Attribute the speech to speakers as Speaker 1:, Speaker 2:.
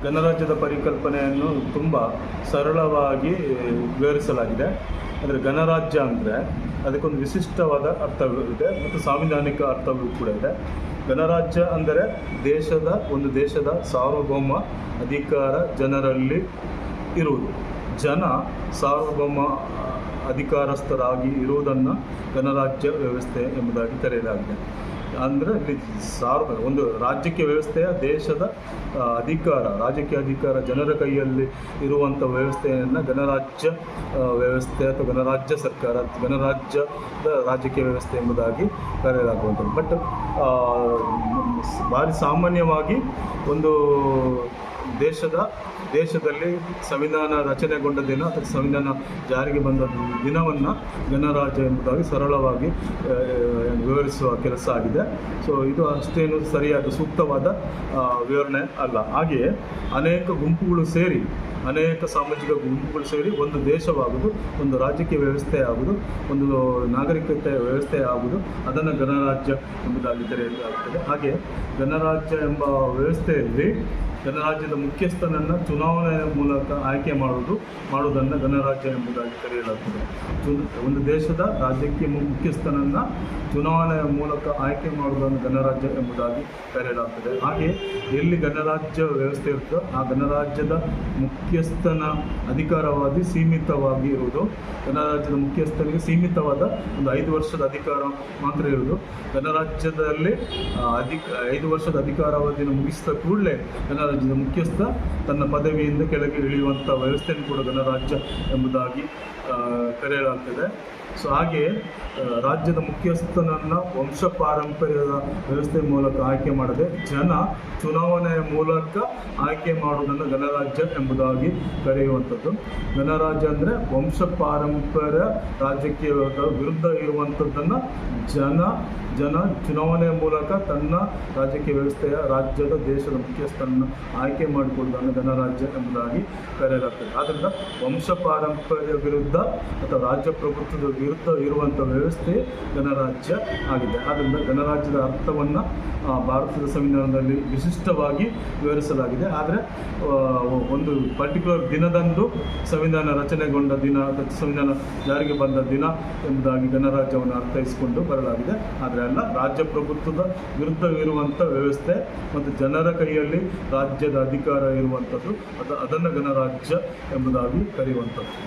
Speaker 1: ಗಣರಾಜ್ಯದ ಪರಿಕಲ್ಪನೆಯನ್ನು ತುಂಬ ಸರಳವಾಗಿ ವಿವರಿಸಲಾಗಿದೆ. ಅಂದರೆ ಗಣರಾಜ್ಯ ಅಂದರೆ ಅದಕ್ಕೊಂದು ವಿಶಿಷ್ಟವಾದ ಅರ್ಥವಿದೆ ಮತ್ತು ಸಾಂವಿಧಾನಿಕ ಅರ್ಥವೂ ಕೂಡ ಇದೆ. ಗಣರಾಜ್ಯ ಅಂದರೆ ಒಂದು ದೇಶದ ಸಾರ್ವಭೌಮ ಅಧಿಕಾರ ಜನರಲ್ಲಿ ಇರುವುದು. ಜನ ಸಾರ್ವಭೌಮ ಅಧಿಕಾರಸ್ಥರಾಗಿ ಇರುವುದನ್ನು ಗಣರಾಜ್ಯ ವ್ಯವಸ್ಥೆ ಎಂಬುದಾಗಿ ಕರೆಯಲಾಗಿದೆ. ಅಂದರೆ ಇಲ್ಲಿ ಒಂದು ರಾಜ್ಯಕ್ಕೆ ವ್ಯವಸ್ಥೆಯ ದೇಶದ ರಾಜಕೀಯ ಅಧಿಕಾರ ಜನರ ಕೈಯಲ್ಲಿ ಇರುವಂಥ ವ್ಯವಸ್ಥೆಯನ್ನು ಗಣರಾಜ್ಯ ವ್ಯವಸ್ಥೆ ಅಥವಾ ಗಣರಾಜ್ಯ ಸರ್ಕಾರ, ಗಣರಾಜ್ಯದ ರಾಜಕೀಯ ವ್ಯವಸ್ಥೆ ಎಂಬುದಾಗಿ ಕರೆಯಲಾಗುವಂಥದ್ದು. ಬಟ್ ಭಾರಿ ಸಾಮಾನ್ಯವಾಗಿ ಒಂದು ದೇಶದಲ್ಲಿ ಸಂವಿಧಾನ ರಚನೆಗೊಂಡ ದಿನ ಅಥವಾ ಸಂವಿಧಾನ ಜಾರಿಗೆ ಬಂದ ದಿನವನ್ನು ಗಣರಾಜ್ಯ ಎಂಬುದಾಗಿ ಸರಳವಾಗಿ ವಿವರಿಸುವ ಕೆಲಸ ಆಗಿದೆ. ಸೊ ಇದು ಅಷ್ಟೇನು ಸರಿಯಾದ ಸೂಕ್ತವಾದ ವಿವರಣೆ ಅಲ್ಲ. ಹಾಗೆಯೇ ಅನೇಕ ಸಾಮಾಜಿಕ ಗುಂಪುಗಳು ಸೇರಿ ಒಂದು ದೇಶವಾಗುವುದು, ಒಂದು ರಾಜಕೀಯ ವ್ಯವಸ್ಥೆ ಆಗುವುದು, ಒಂದು ನಾಗರಿಕತೆ ವ್ಯವಸ್ಥೆ ಆಗುವುದು, ಅದನ್ನು ಗಣರಾಜ್ಯ ಎಂಬುದಾಗಿ ಕರೆಯಲಾಗುತ್ತದೆ. ಹಾಗೆ ಗಣರಾಜ್ಯ ಎಂಬ ವ್ಯವಸ್ಥೆಯಲ್ಲಿ ಗಣರಾಜ್ಯದ ಮುಖ್ಯಸ್ಥನನ್ನು ಚುನಾವಣೆಯ ಮೂಲಕ ಆಯ್ಕೆ ಮಾಡುವುದನ್ನು ಗಣರಾಜ್ಯ ಎಂಬುದಾಗಿ ಕರೆಯಲಾಗುತ್ತದೆ. ಒಂದು ದೇಶದ ರಾಜ್ಯಕ್ಕೆ ಮುಖ್ಯಸ್ಥನನ್ನು ಚುನಾವಣೆಯ ಮೂಲಕ ಆಯ್ಕೆ ಮಾಡುವುದನ್ನು ಗಣರಾಜ್ಯ ಎಂಬುದಾಗಿ ಕರೆಯಲಾಗುತ್ತದೆ. ಹಾಗೆ ಎಲ್ಲಿ ಗಣರಾಜ್ಯ ವ್ಯವಸ್ಥೆ ಇರುತ್ತೋ ಆ ಗಣರಾಜ್ಯದ ಮುಖ್ಯಸ್ಥನ ಅಧಿಕಾರವಾದಿ ಸೀಮಿತವಾಗಿ ಇರುವುದು. ಗಣರಾಜ್ಯದ ಮುಖ್ಯಸ್ಥನಿಗೆ ಸೀಮಿತವಾದ ಒಂದು 5 ವರ್ಷದ ಅಧಿಕಾರ ಮಾತ್ರ ಇರುವುದು. ಗಣರಾಜ್ಯದಲ್ಲಿ 5 ವರ್ಷದ ಅಧಿಕಾರಾವಧಿಯನ್ನು ಮುಗಿಸಿದ ಕೂಡಲೇ ಗಣರಾಜ್ಯದ ಮುಖ್ಯಸ್ಥ ತನ್ನ ಪದವಿಯಿಂದ ಕೆಳಗೆ ಇಳಿಯುವಂಥ ವ್ಯವಸ್ಥೆಯನ್ನು ಕೂಡ ಗಣರಾಜ್ಯ ಎಂಬುದಾಗಿ ಕರೆಯಲಾಗ್ತದೆ. ಸೊ ಹಾಗೆಯೇ ರಾಜ್ಯದ ಮುಖ್ಯಸ್ಥನನ್ನು ವಂಶ ಪಾರಂಪರ್ಯದ ವ್ಯವಸ್ಥೆ ಮೂಲಕ ಆಯ್ಕೆ ಮಾಡದೆ ಚುನಾವಣೆಯ ಮೂಲಕ ಆಯ್ಕೆ ಮಾಡುವುದನ್ನು ಗಣರಾಜ್ಯ ಎಂಬುದಾಗಿ ಕರೆಯುವಂಥದ್ದು. ಗಣರಾಜ್ಯ ಅಂದರೆ ವಂಶ ಪಾರಂಪರ್ಯ ರಾಜಕೀಯದ ವಿರುದ್ಧ ಇರುವಂಥದ್ದನ್ನು ಜನ ಚುನಾವಣೆಯ ಮೂಲಕ ತನ್ನ ರಾಜಕೀಯ ವ್ಯವಸ್ಥೆಯ ರಾಜ್ಯದ ದೇಶದ ಮುಖ್ಯಸ್ಥನನ್ನು ಆಯ್ಕೆ ಮಾಡಿಕೊಳ್ಳುವುದನ್ನು ಗಣರಾಜ್ಯ ಎಂಬುದಾಗಿ ಕರೆಯಲಾಗ್ತದೆ. ಆದ್ದರಿಂದ ವಂಶ ಪಾರಂಪರ್ಯ ವಿರುದ್ಧ ಅಥವಾ ರಾಜ್ಯ ಪ್ರಭುತ್ವದ ವಿರುದ್ಧ ಇರುವಂಥ ವ್ಯವಸ್ಥೆ ಗಣರಾಜ್ಯ ಆಗಿದೆ. ಆದ್ದರಿಂದ ಗಣರಾಜ್ಯದ ಅರ್ಥವನ್ನು ಭಾರತದ ಸಂವಿಧಾನದಲ್ಲಿ ವಿಶಿಷ್ಟವಾಗಿ ವಿವರಿಸಲಾಗಿದೆ. ಆದರೆ ಒಂದು ಪರ್ಟಿಕ್ಯುಲರ್ ದಿನದಂದು ಸಂವಿಧಾನ ರಚನೆಗೊಂಡ ದಿನ ಅಥವಾ ಸಂವಿಧಾನ ಜಾರಿಗೆ ಬಂದ ದಿನ ಎಂಬುದಾಗಿ ಗಣರಾಜ್ಯವನ್ನು ಅರ್ಥೈಸಿಕೊಂಡು ಬರಲಾಗಿದೆ. ಆದರೆ ಅಲ್ಲ, ರಾಜ್ಯ ಪ್ರಭುತ್ವದ ವಿರುದ್ಧ ಇರುವಂಥ ವ್ಯವಸ್ಥೆ ಮತ್ತು ಜನರ ಕೈಯಲ್ಲಿ ರಾಜ್ಯದ ಅಧಿಕಾರ ಇರುವಂಥದ್ದು, ಅದನ್ನು ಗಣರಾಜ್ಯ ಎಂಬುದಾಗಿ ಕರೆಯುವಂಥದ್ದು.